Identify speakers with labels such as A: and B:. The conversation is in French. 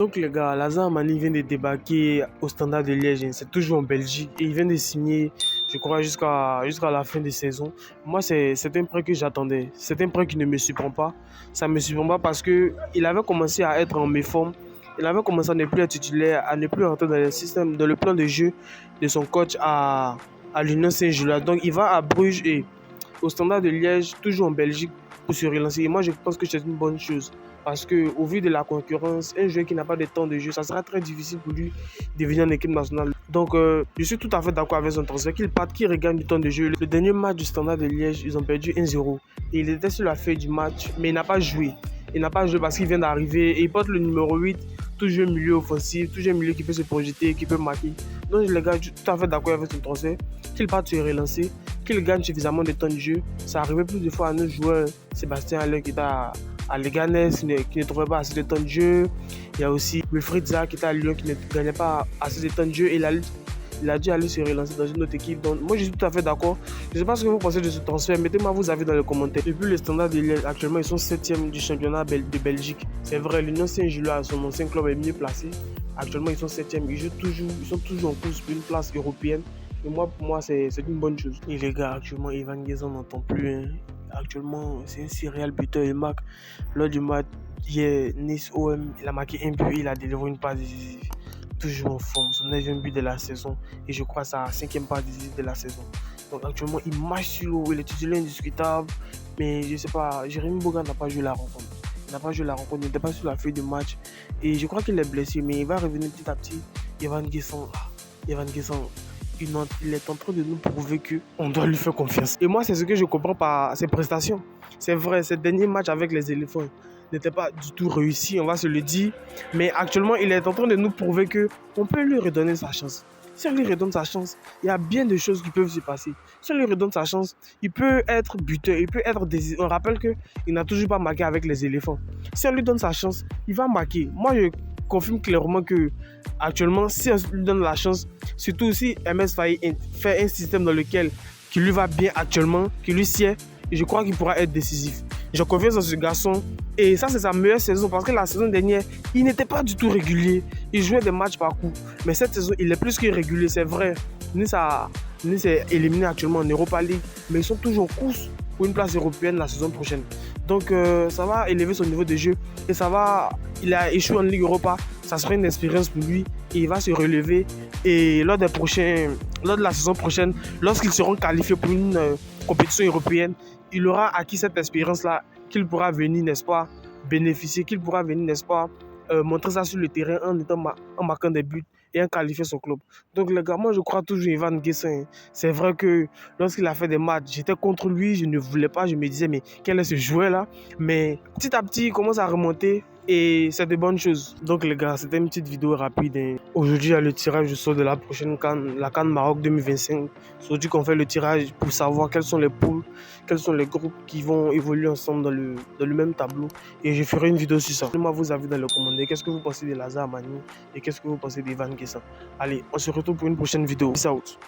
A: Donc les gars, Lazare Mani vient de débarquer au Standard de Liège, c'est toujours en Belgique et il vient de signer, je crois, jusqu'à la fin de saison. Moi, c'est un prêt que j'attendais, c'est un prêt qui ne me surprend pas. Ça ne me surprend pas parce qu'il avait commencé à être en méforme, il avait commencé à ne plus être titulaire, à ne plus rentrer dans le système, dans le plan de jeu de son coach à l'Union Saint-Gilloise. Donc il va à Bruges et au Standard de Liège, toujours en Belgique, pour se relancer. Et moi, je pense que c'est une bonne chose. Parce qu'au vu de la concurrence, un joueur qui n'a pas de temps de jeu, ça sera très difficile pour lui de venir en équipe nationale. Donc, je suis tout à fait d'accord avec son transfert. Qu'il parte, qu'il regagne du temps de jeu. Le dernier match du Standard de Liège, ils ont perdu 1-0. Et il était sur la feuille du match, mais il n'a pas joué. Il n'a pas joué parce qu'il vient d'arriver et il porte le numéro 8, toujours un milieu offensif, toujours un milieu qui peut se projeter, qui peut marquer. Donc, les gars, je suis tout à fait d'accord avec son transfert. Qu'il parte se relancer, qu'il gagne suffisamment de temps de jeu. Ça arrivait plus de fois à nos joueurs, Sébastien Haller qui était à Leganés, qui ne trouvait pas assez de temps de jeu. Il y a aussi Wilfried Zaha qui était à Lyon, qui ne gagnait pas assez de temps de jeu. Et il a dû aller se relancer dans une autre équipe. Donc, moi, je suis tout à fait d'accord. Je ne sais pas ce que vous pensez de ce transfert. Mettez-moi vos avis dans les commentaires. Depuis le Standard de Liège, actuellement, ils sont 7e du championnat de Belgique. C'est vrai, l'Union Saint-Gilloise, son ancien club, est mieux placé. Actuellement, ils sont 7e. Ils sont toujours en course pour une place européenne. Et moi, pour moi, c'est une bonne chose. Et les gars, actuellement, Ivan Ghezo n'entend plus. Hein. Actuellement, c'est un serial buteur. Il marque lors du match hier, Nice-OM. Il a marqué un but, il a délivré une passe décisive. Toujours en forme, son 9e but de la saison. Et je crois sa 5e passe décisive de la saison. Donc actuellement, il marche sur l'eau. Il est titulaire indiscutable. Mais je ne sais pas, Jérémy Boga n'a pas joué la rencontre. Il n'a pas joué la rencontre, il n'était pas sur la feuille de match. Et je crois qu'il est blessé, mais il va revenir petit à petit. Ivan Ghezo, il est en train de nous prouver qu'on doit lui faire confiance. Et moi, c'est ce que je comprends par ses prestations. C'est vrai, ses derniers matchs avec les éléphants n'étaient pas du tout réussis, on va se le dire. Mais actuellement, il est en train de nous prouver qu'on peut lui redonner sa chance. Si on lui redonne sa chance, il y a bien de choses qui peuvent se passer. Si on lui redonne sa chance, il peut être buteur, il peut être désiré. On rappelle qu'il n'a toujours pas marqué avec les éléphants. Si on lui donne sa chance, il va marquer. Moi, je confirme clairement que actuellement, si on lui donne la chance, surtout si MS Faye fait un système dans lequel qui lui va bien actuellement, qui lui sied, je crois qu'il pourra être décisif. J'ai confiance en ce garçon et ça c'est sa meilleure saison parce que la saison dernière, il n'était pas du tout régulier. Il jouait des matchs par coup. Mais cette saison, il est plus que régulier, c'est vrai. Nice est éliminé actuellement en Europa League, mais ils sont toujours en course pour une place européenne la saison prochaine. Donc ça va élever son niveau de jeu et il a échoué en Ligue Europa. Ça sera une expérience pour lui et il va se relever. Et lors de la saison prochaine, lorsqu'ils seront qualifiés pour une compétition européenne, il aura acquis cette expérience-là qu'il pourra venir, n'est-ce pas, bénéficier, qu'il pourra venir, n'est-ce pas, montrer ça sur le terrain en marquant des buts et en qualifiant son club. Donc les gars, moi je crois toujours Ivan Ghezo. C'est vrai que lorsqu'il a fait des matchs, j'étais contre lui, je ne voulais pas, je me disais mais quel est ce joueur-là? Mais petit à petit, il commence à remonter. Et c'est de bonnes choses. Donc les gars, c'était une petite vidéo rapide. Hein. Aujourd'hui, il y a le tirage au sort de la prochaine CAN, la CAN Maroc 2025. C'est aujourd'hui qu'on fait le tirage pour savoir quels sont les poules, quels sont les groupes qui vont évoluer ensemble dans le même tableau. Et je ferai une vidéo sur ça. Donnez-moi vos avis dans les commentaires. Qu'est-ce que vous pensez de Lazare Mani et qu'est-ce que vous pensez d'Ivan Ghezo? Allez, on se retrouve pour une prochaine vidéo. Peace out.